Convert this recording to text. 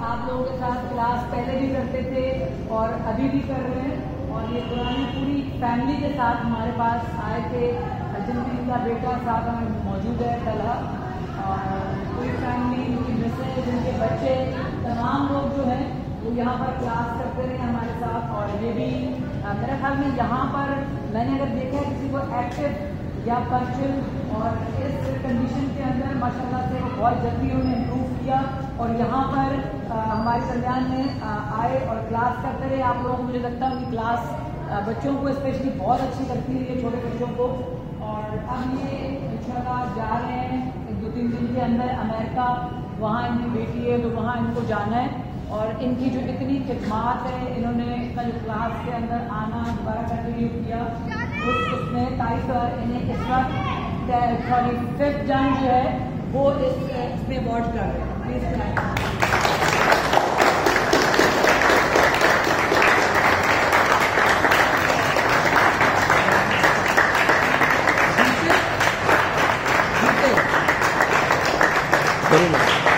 आप लोगों के साथ क्लास पहले भी करते थे और अभी भी कर रहे हैं। और ये पुरानी पूरी फैमिली के साथ हमारे पास आए थे। जिनकी का बेटा साथ हमें मौजूद है तलहा, और पूरी फैमिली, उनकी मिसेज, जिनके बच्चे, तमाम लोग जो हैं वो यहाँ पर क्लास करते रहे हमारे साथ। और ये भी मेरे ख्याल में यहाँ पर मैंने अगर देखा है किसी को एक्टिव या पंक्चुअल और इस कंडीशन के अंदर माशाल्लाह से वो बहुत जल्दी उन्हें इम्प्रूव किया और यहाँ पर हमारे कल्याण में आए और क्लास करते रहे। आप लोगों को मुझे लगता है उनकी क्लास बच्चों को स्पेशली बहुत अच्छी लगती है, छोटे बच्चों को। और अब ये इंशाल्लाह जा रहे हैं 2-3 दिन के अंदर अमेरिका, वहाँ इनकी बेटी है तो वहाँ इनको जाना है। और इनकी जो इतनी खिदमात है, इन्होंने इतना जो क्लास के अंदर आना दोबारा कंटिन्यू किया, उसमें तारीफ इन्हें इस वक्त 5th जन जो है वो इसमें अवार्ड कर रहे हैं। Please Very nice.